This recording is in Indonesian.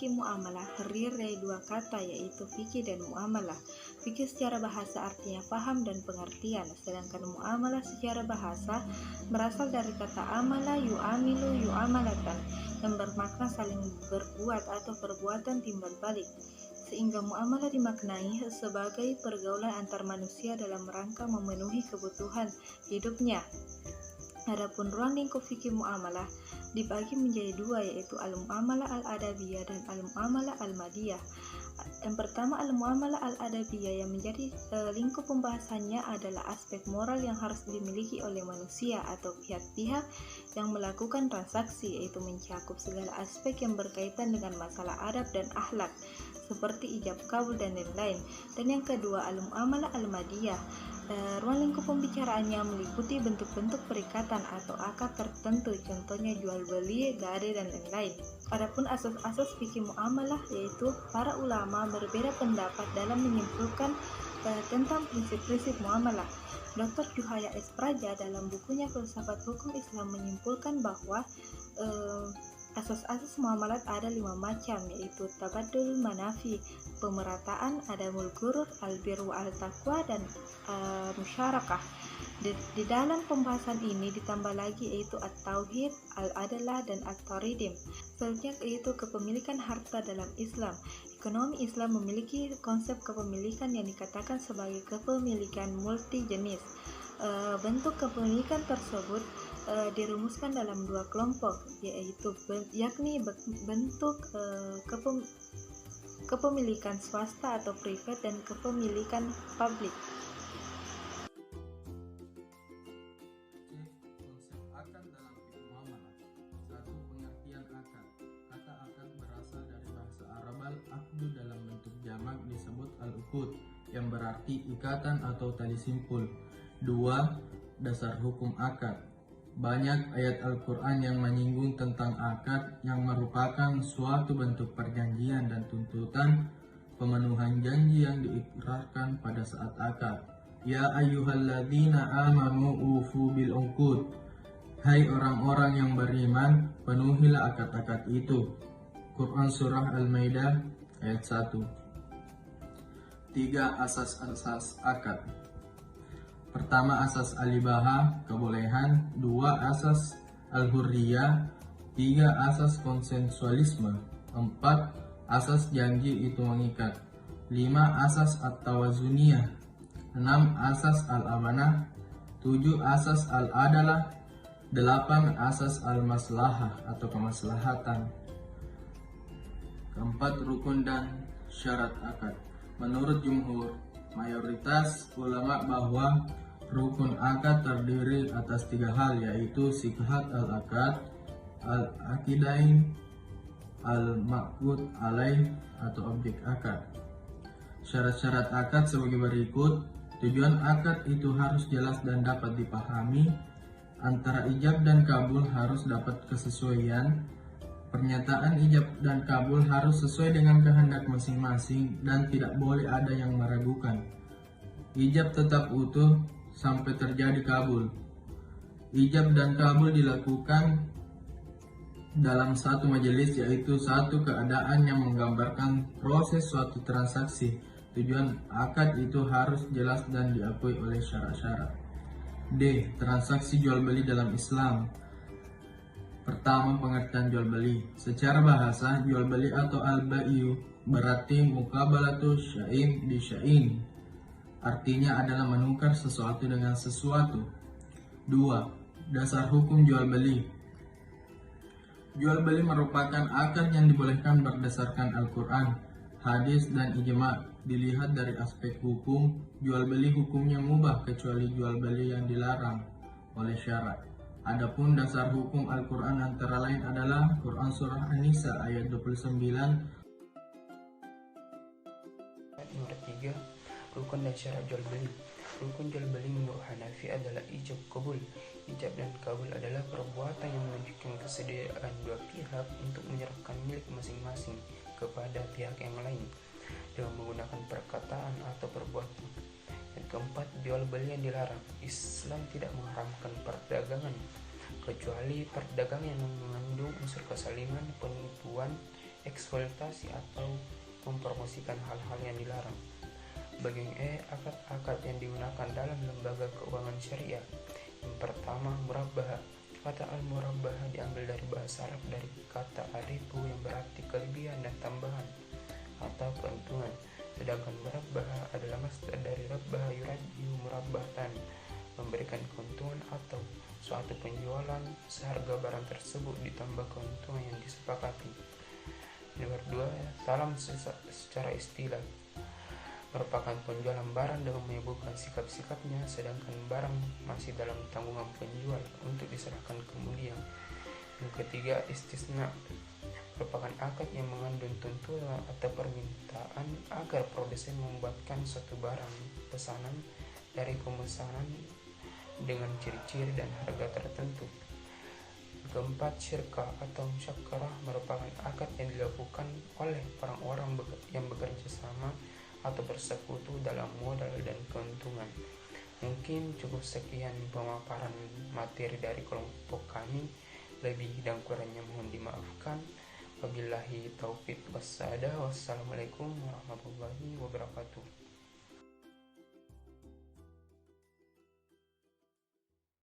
fikih muamalah terdiri dari dua kata, yaitu fikih dan muamalah. Fikih secara bahasa artinya paham dan pengertian, sedangkan muamalah secara bahasa berasal dari kata amala yu'amilu yu'amalatan, yang bermakna saling berbuat atau perbuatan timbal balik, sehingga muamalah dimaknai sebagai pergaulan antar manusia dalam rangka memenuhi kebutuhan hidupnya. Adapun ruang lingkup fikih muamalah dibagi menjadi dua, yaitu al-muamalah al-adabiyah dan al-muamalah al-madiyah. Yang pertama, al-muamalah al-adabiyah yang menjadi lingkup pembahasannya adalah aspek moral yang harus dimiliki oleh manusia atau pihak-pihak yang melakukan transaksi, yaitu mencakup segala aspek yang berkaitan dengan masalah adab dan akhlak seperti ijab kabul dan lain-lain. Dan yang kedua, al-muamalah al-madiyah. Ruang lingkup pembicaraannya meliputi bentuk-bentuk perikatan atau akad tertentu, contohnya jual beli, gade, dan lain-lain. Adapun asas-asas fikih muamalah, yaitu para ulama berbeda pendapat dalam menyimpulkan tentang prinsip-prinsip muamalah. Dr. Juhaya S. Praja dalam bukunya Filsafat Hukum Islam menyimpulkan bahwa asas-asas muamalat ada 5 macam, yaitu tabadul manafi, pemerataan, adamul gurur, albirru al-taqwa, dan musyarakah. Di dalam pembahasan ini ditambah lagi yaitu at-tauhid, al-adalah, dan at-taridim. Selanjutnya yaitu kepemilikan harta dalam Islam. Ekonomi Islam memiliki konsep kepemilikan yang dikatakan sebagai kepemilikan multi jenis. Bentuk kepemilikan tersebut dirumuskan dalam dua kelompok, yakni bentuk kepemilikan swasta atau privat dan kepemilikan publik. Konsep akad dalam fikih muamalah. 1. Pengertian akad. Kata akad berasal dari bahasa Arab al-aqdu dalam bentuk jamak disebut al-uqud, yang berarti ikatan atau tali simpul. 2. Dasar hukum akad. Banyak ayat Al-Quran yang menyinggung tentang akad yang merupakan suatu bentuk perjanjian dan tuntutan pemenuhan janji yang diikrarkan pada saat akad. Ya ayyuhalladzina amanu ufu bil uqud. Hai orang-orang yang beriman, penuhilah akad-akad itu. Quran Surah Al-Maidah ayat 1. 3. Asas-asas akad. Pertama, asas al-ibahah, kebolehan. 2. Asas al-hurriyah. 3. Asas konsensualisme. 4. Asas janji itu mengikat. 5. Asas at-tawazuniyah. 6. Asas al-amanah. 7. Asas al-adalah. 8. Asas al-maslahah atau kemaslahatan. Keempat, rukun dan syarat akad. Menurut jumhur, mayoritas ulama, bahwa rukun akad terdiri atas 3 hal, yaitu sihhat al-akad, al-akidain, al-ma'qud alaih atau objek akad. Syarat-syarat akad sebagai berikut. Tujuan akad itu harus jelas dan dapat dipahami. Antara ijab dan kabul harus dapat kesesuaian. Pernyataan ijab dan kabul harus sesuai dengan kehendak masing-masing dan tidak boleh ada yang meragukan. Ijab tetap utuh sampai terjadi kabul. Ijab dan kabul dilakukan dalam satu majelis, yaitu satu keadaan yang menggambarkan proses suatu transaksi. Tujuan akad itu harus jelas dan diakui oleh syarat-syarat. D. Transaksi jual beli dalam Islam. Pertama, pengertian jual beli. Secara bahasa, jual beli atau al-bai'u berarti muqabalatu syai'in bi syai'in. Artinya adalah menukar sesuatu dengan sesuatu. 2. Dasar hukum jual beli. Jual beli merupakan akad yang dibolehkan berdasarkan Al-Quran, hadis, dan ijma'. Dilihat dari aspek hukum, jual beli hukumnya mubah kecuali jual beli yang dilarang oleh syarat. Adapun dasar hukum Al-Quran antara lain adalah Quran Surah An-Nisa ayat 29. Nomor 3, rukun dan syarat jual beli. Rukun jual beli menurut Hanafi adalah ijab kabul. Ijab dan kabul adalah perbuatan yang menunjukkan kesediaan dua pihak untuk menyerahkan milik masing-masing kepada pihak yang lain dengan menggunakan perkataan atau perbuatan. Yang keempat, jual beli yang dilarang. Islam tidak mengharamkan perdagangan kecuali perdagangan yang mengandung unsur kesaliman, penipuan, eksploitasi atau mempromosikan hal-hal yang dilarang. Bagian E, akad-akad yang digunakan dalam lembaga keuangan syariah. Yang pertama, murabbah. Kata al-murabbah diambil dari bahasa Arab dari kata aribu yang berarti kelebihan dan tambahan atau keuntungan. Sedangkan murabbah adalah masdar dari rabbah yurabbihu murabbahatan, memberikan keuntungan atau suatu penjualan seharga barang tersebut ditambah keuntungan yang disepakati. Nomor 2, salam secara istilah merupakan penjualan barang dengan menyebutkan sikap-sikapnya, sedangkan barang masih dalam tanggungan penjual untuk diserahkan kemudian. Yang ketiga, istisna merupakan akad yang mengandung tuntutan atau permintaan agar produsen membuatkan suatu barang pesanan dari pemesanan dengan ciri-ciri dan harga tertentu. Keempat, syirkah atau musyakarah merupakan akad yang dilakukan oleh orang-orang yang bekerja sama atau bersekutu dalam modal dan keuntungan. Mungkin cukup sekian pemaparan materi dari kelompok kami. Lebih dan kurangnya mohon dimaafkan. Wabillahi taufik wassadah. Wassalamualaikum warahmatullahi wabarakatuh.